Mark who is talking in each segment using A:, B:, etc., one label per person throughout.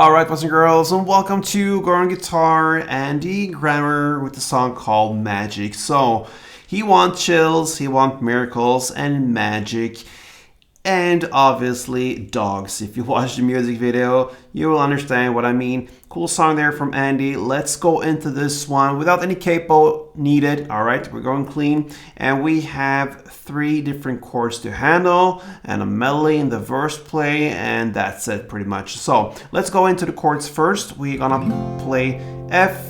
A: Alright, boys and girls, and welcome to Go Guitar Andy Grammer with the song called Magic. So, he wants chills, he wants miracles, and magic, and obviously dogs. If you watch the music video, you will understand what I mean. Cool song there from Andy. Let's go into this one without any capo needed. Alright, we're going clean, and we have 3 different chords to handle and a melody in the verse play, and that's it pretty much. So let's go into the chords first. We're gonna play F,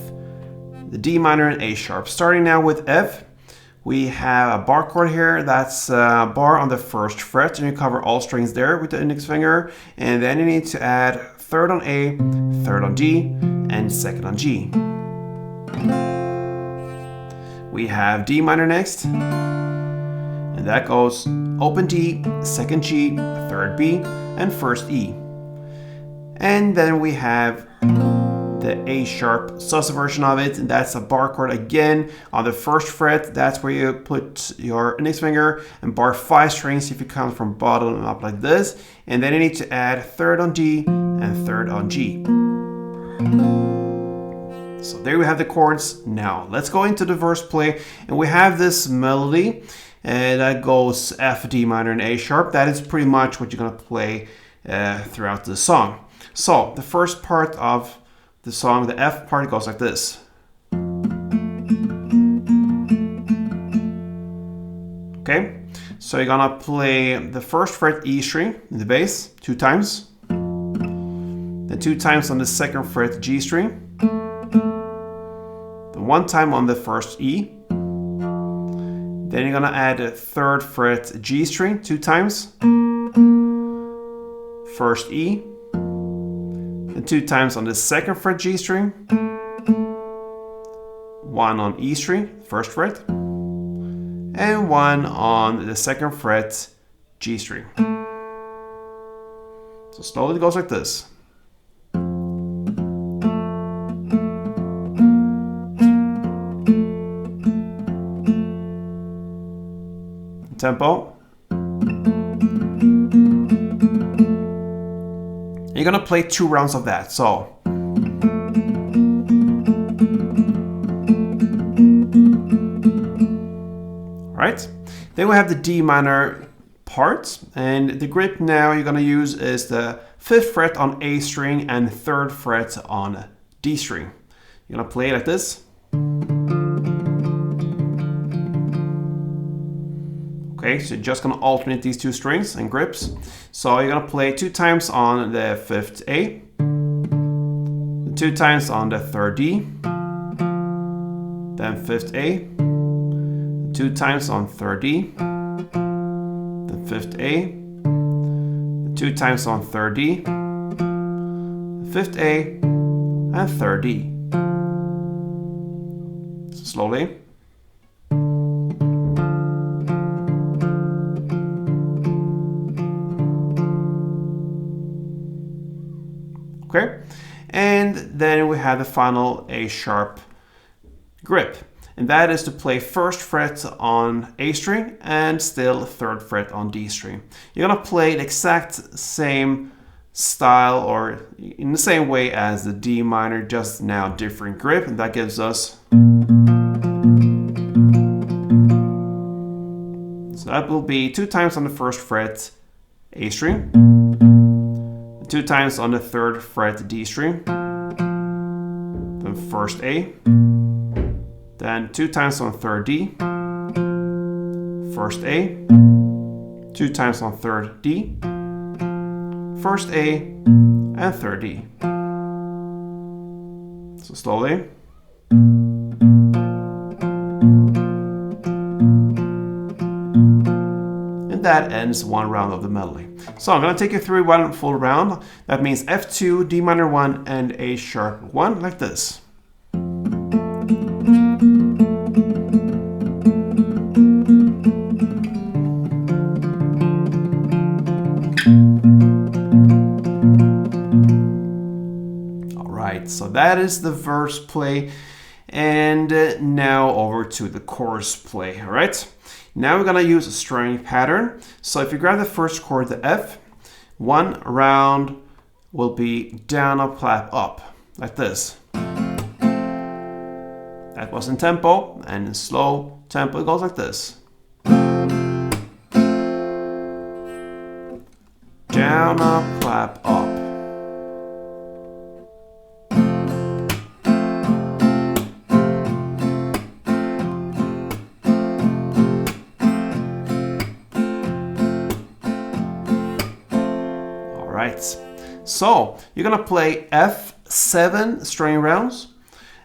A: the D minor, and A sharp. Starting now with F, we have a bar chord here. That's a bar on the 1st fret, and you cover all strings there with the index finger, and then you need to add 3rd on A, 3rd on D, and 2nd on G. We have D minor next, and that goes open D, 2nd G, 3rd B, and 1st E. And then we have the A sharp sus version of it, and that's a bar chord again on the 1st fret. That's where you put your index finger and bar 5 strings if you count from bottom up like this. And then you need to add 3rd on D and 3rd on G. So there we have the chords. Now let's go into the verse play, and we have this melody. And that goes F, D minor, and A sharp. That is pretty much what you're gonna play throughout the song. So the first part of the song, the F part, goes like this. Okay, so you're gonna play the 1st fret E string in the bass 2 times, then 2 times on the 2nd fret G string, then 1 time on the 1st E. Then you're gonna add a 3rd fret G string 2 times, 1st E, and 2 times on the 2nd fret G string, 1 on E string, 1st fret, and 1 on the 2nd fret G string. So slowly it goes like this. Tempo. You're gonna play 2 rounds of that. So alright, then we have the D minor part, and the grip now you're gonna use is the 5th fret on A string and 3rd fret on D string. You're gonna play it like this. Okay, so you're just gonna alternate these 2 strings and grips. So you're gonna play 2 times on the 5th A, 2 times on the 3rd D, then 5th A, 2 times on 3rd D, then 5th A, 2 times on 3rd D, 5th A, and 3rd D. So slowly. Okay, and then we have the final A sharp grip, and that is to play 1st fret on A string and still 3rd fret on D string. You're gonna play the exact same style or in the same way as the D minor, just now different grip, and that gives us. So that will be 2 times on the 1st fret A string, 2 times on the 3rd fret D string, then 1st A, then 2 times on 3rd D, 1st A, 2 times on 3rd D, 1st A, and 3rd D. So slowly. That ends 1 round of the melody. So I'm going to take you through 1 full round. That means F2, D minor 1, and A sharp 1, like this. Alright, so that is the verse play. And now over to the chorus play, alright? Now we're gonna use a strumming pattern. So if you grab the 1st chord, the F, 1 round will be down up, clap up, like this. That was in tempo, and in slow tempo it goes like this. Down, up, clap, up. Alright, so you're gonna play F7 string rounds,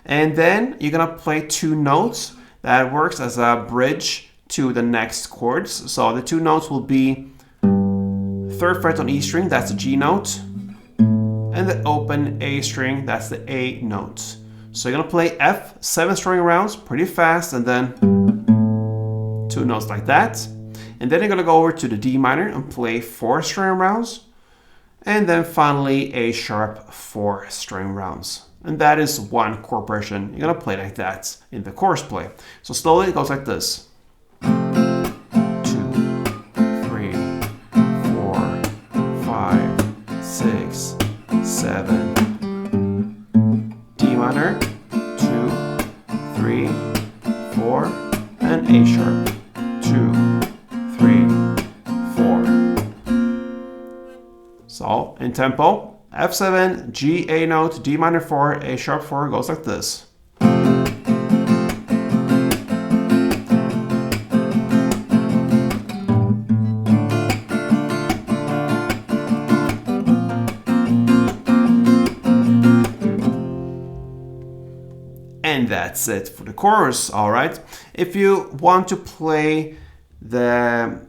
A: and then you're gonna play 2 notes that works as a bridge to the next chords. So the 2 notes will be 3rd fret on E string, that's the G note, and the open A string, that's the A note. So you're gonna play F7 string rounds pretty fast, and then 2 notes like that. And then you're gonna go over to the D minor and play 4 string rounds, and then finally A sharp 4 string rounds. And that is 1 chord progression. You're gonna play like that in the chorus play. So slowly it goes like this. 2, 3, 4, 5, 6, 7. D minor, 2, 3, 4, and A sharp. 2, 3, 4. So in tempo, F7, G, A note, D minor 4, A sharp 4 goes like this. And that's it for the chorus, alright? If you want to play the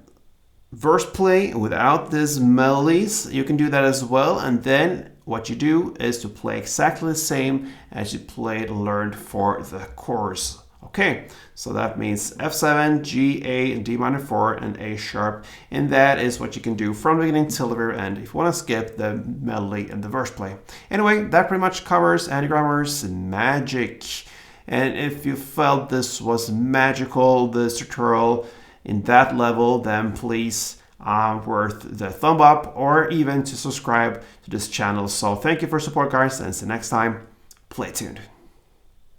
A: verse play without these melodies, you can do that as well. And then what you do is to play exactly the same as you learned for the chorus. Okay, so that means F7, G, A, and D minor 4, and A sharp. And that is what you can do from the beginning till the very end if you want to skip the melody and the verse play. Anyway, that pretty much covers Andy Grammer's magic. And if you felt this was magical, this tutorial in that level, then please worth the thumb up or even to subscribe to this channel. So thank you for support, guys, and until next time, play tuned.